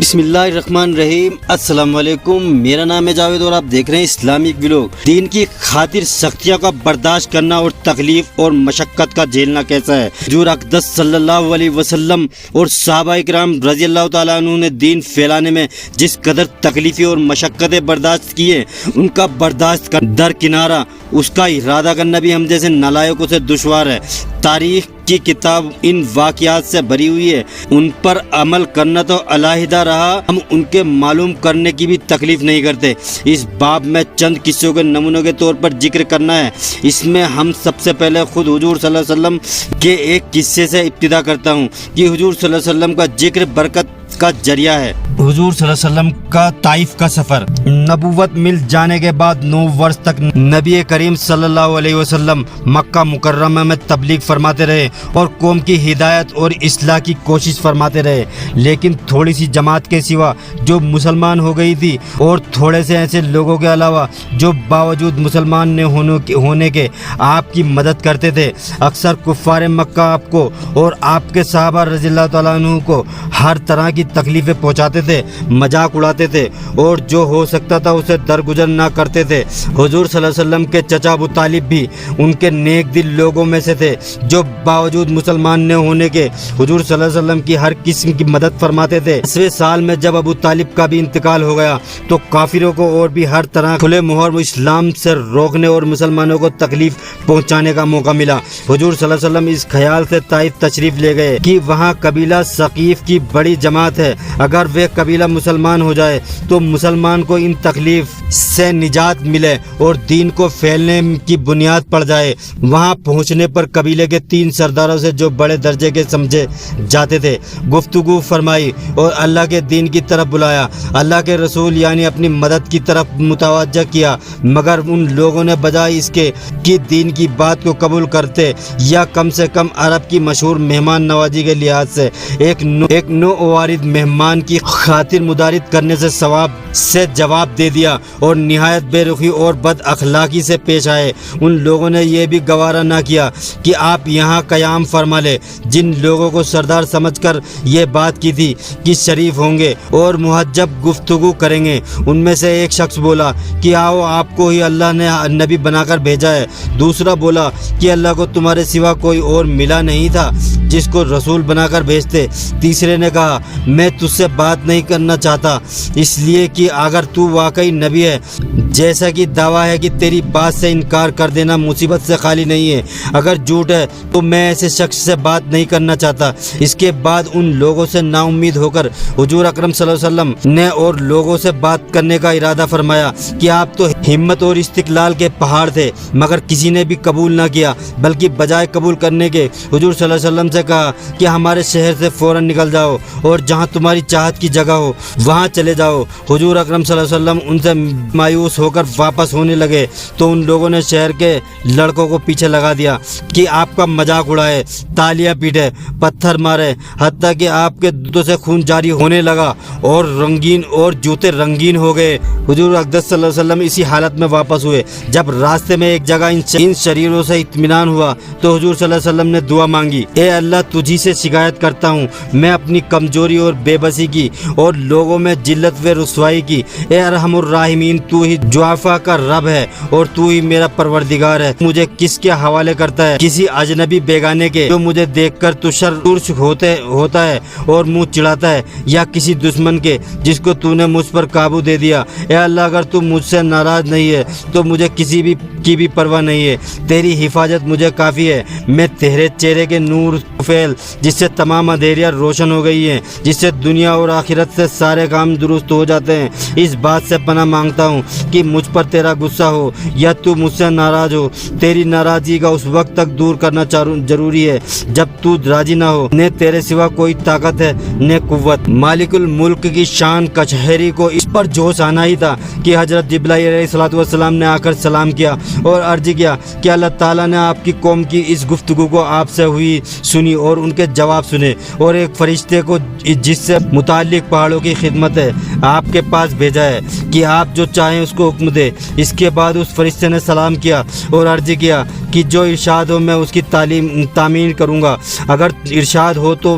بسم اللہ الرحمن الرحیم۔ السلام علیکم، میرا نام ہے جاوید اور آپ دیکھ رہے ہیں اسلامک ولاگ۔ دین کی خاطر سختیوں کا برداشت کرنا اور تکلیف اور مشقت کا جھیلنا کیسا ہے۔ حضور اقدس صلی اللہ علیہ وسلم اور صحابہ کرام رضی اللہ تعالیٰ عنہ نے دین پھیلانے میں جس قدر تکلیفیں اور مشقتیں برداشت کی ہیں، ان کا برداشت درکنارہ اس کا ارادہ کرنا بھی ہم جیسے نالائقوں سے دشوار ہے۔ تاریخ کی کتاب ان واقعات سے بھری ہوئی ہے، ان پر عمل کرنا تو علیحدہ رہا، ہم ان کے معلوم کرنے کی بھی تکلیف نہیں کرتے۔ اس باب میں چند قصوں کے نمونوں کے طور پر ذکر کرنا ہے۔ اس میں ہم سب سے پہلے خود حضور صلی اللہ علیہ وسلم کے ایک قصے سے ابتدا کرتا ہوں کہ حضور صلی اللہ علیہ وسلم کا ذکر برکت کا ذریعہ ہے۔ حضور صلی اللہ علیہ وسلم کا طائف کا سفر۔ نبوت مل جانے کے بعد 9 برس تک نبی کریم صلی اللہ علیہ وسلم مکہ مکرمہ میں تبلیغ فرماتے رہے اور قوم کی ہدایت اور اصلاح کی کوشش فرماتے رہے، لیکن تھوڑی سی جماعت کے سوا جو مسلمان ہو گئی تھی اور تھوڑے سے ایسے لوگوں کے علاوہ جو باوجود مسلمان ہونے کے آپ کی مدد کرتے تھے، اکثر کفار مکہ آپ کو اور آپ کے صحابہ رضی اللہ تعالیٰ عنہ کو ہر طرح کی تکلیفیں پہنچاتے تھے، مذاق اڑاتے تھے اور جو ہو سکتا تھا اسے درگزر نہ کرتے تھے۔ حضور صلی اللہ علیہ وسلم کے چچا ابو طالب بھی ان کے نیک دل لوگوں میں سے تھے جو باوجود مسلمان نہ ہونے کے حضور صلی اللہ علیہ وسلم کی ہر قسم کی مدد فرماتے تھے۔ 10ویں سال میں جب ابو طالب کا بھی انتقال ہو گیا تو کافروں کو اور بھی ہر طرح کھلے مہر اسلام سے روکنے اور مسلمانوں کو تکلیف پہنچانے کا موقع ملا۔ حضور صلی اللہ علیہ وسلم اس خیال سے طائف تشریف لے گئے کہ وہاں قبیلہ ثقیف کی بڑی جماعت ہے، اگر وہ قبیلہ مسلمان ہو جائے تو مسلمان کو ان تکلیف سے نجات ملے اور دین کو پھیلنے کی بنیاد پڑ جائے۔ وہاں پہنچنے پر قبیلے کے 3 سرداروں سے جو بڑے درجے کے سمجھے جاتے تھے گفتگو فرمائی اور اللہ کے دین کی طرف بلایا، اللہ کے رسول یعنی اپنی مدد کی طرف متوجہ کیا، مگر ان لوگوں نے بجائے اس کے کہ دین کی بات کو قبول کرتے یا کم سے کم عرب کی مشہور مہمان نوازی کے لحاظ سے ایک نو وارد مہمان کی خاطر مدارت کرنے سے جواب دے دیا اور نہایت بے رخی اور بد اخلاقی سے پیش آئے۔ ان لوگوں نے یہ بھی گوارا نہ کیا کہ آپ یہاں قیام فرما لے۔ جن لوگوں کو سردار سمجھ کر یہ بات کی تھی کہ شریف ہوں گے اور مہذب گفتگو کریں گے، ان میں سے ایک شخص بولا کہ آؤ، آپ کو ہی اللہ نے نبی بنا کر بھیجا ہے۔ دوسرا بولا کہ اللہ کو تمہارے سوا کوئی اور ملا نہیں تھا جس کو رسول بنا کر بھیجتے۔ تیسرے نے کہا میں تجھ سے بات نہیں کرنا چاہتا، اس لیے کہ اگر تو واقعی نبی ہے جیسا کہ دعویٰ ہے کہ تیری بات سے انکار کر دینا مصیبت سے خالی نہیں ہے، اگر جھوٹ ہے تو میں ایسے شخص سے بات نہیں کرنا چاہتا۔ اس کے بعد ان لوگوں سے نا امید ہو کر حضور اکرم صلی اللہ علیہ وسلم نے اور لوگوں سے بات کرنے کا ارادہ فرمایا کہ آپ تو ہمت اور استقلال کے پہاڑ تھے، مگر کسی نے بھی قبول نہ کیا، بلکہ بجائے قبول کرنے کے حضور صلی اللہ علیہ وسلم سے کہا کہ ہمارے شہر سے فوراً نکل جاؤ اور جہاں تمہاری چاہت کی جگہ ہو وہاں چلے جاؤ۔ حضور اکرم صلی اللہ علیہ وسلم ان سے مایوس ہو کر واپس ہونے لگے تو ان لوگوں نے شہر کے لڑکوں کو پیچھے لگا دیا کہ آپ کا مذاق اڑائے، تالیاں پیٹے، پتھر مارے، حتیٰ کہ آپ کے جوتوں سے خون جاری ہونے لگا اور جوتے رنگین ہو گئے۔ حضور اقدس صلی اللہ علیہ وسلم اسی حالت میں واپس ہوئے۔ جب راستے میں ایک جگہ ان شریروں سے اطمینان ہوا تو حضور صلی اللہ علیہ وسلم نے دعا مانگی، اے اللہ تجھی سے شکایت کرتا ہوں، میں اپنی کمزوری اور بے بسی کی اور لوگوں میں ذلت و رسوائی کی۔ اے ارحم الراحمین، تو ہی ضعفاء کا رب ہے اور تو ہی میرا پروردگار ہے۔ مجھے کس کے حوالے کرتا ہے؟ کسی اجنبی بیگانے کے جو مجھے دیکھ کر ترش ہوتا ہے اور منہ چڑھاتا ہے، یا کسی دشمن کے جس کو تو نے مجھ پر قابو دے دیا؟ اے اللہ اگر تو مجھ سے ناراض نہیں ہے تو مجھے کسی کی بھی پرواہ نہیں ہے، تیری حفاظت مجھے کافی ہے۔ میں تیرے چہرے کے نور فیل جس سے تمام اندھیریاں روشن ہو گئی ہیں، جس سے دنیا اور آخرت سے سارے کام درست ہو جاتے ہیں، اس بات سے پناہ مانگتا ہوں کہ مجھ پر تیرا غصہ ہو یا تو مجھ سے ناراض ہو۔ تیری ناراضگی کا اس وقت تک دور کرنا ضروری ہے جب تو راضی نہ ہو۔ نہ تیرے سوا کوئی طاقت ہے نہ قوت۔ مالک الملک کی شان کچہری کو اس پر جوش آنا ہی تھا کہ حضرت جبرائیل علیہ السلام نے آ کر سلام کیا اور عرض کیا کہ اللہ تعالیٰ نے آپ کی قوم کی اس گفتگو کو آپ سے ہوئی سنی اور ان کے جواب سنے، اور ایک فرشتے کو جس سے متعلق پہاڑوں کی خدمت ہے آپ کے پاس بھیجا ہے کہ آپ جو چاہیں اس کو حکم دے۔ اس کے بعد اس فرشتے نے سلام کیا اور عرض کیا کہ جو ارشاد ہو میں اس کی تعمیر کروں گا، اگر ارشاد ہو تو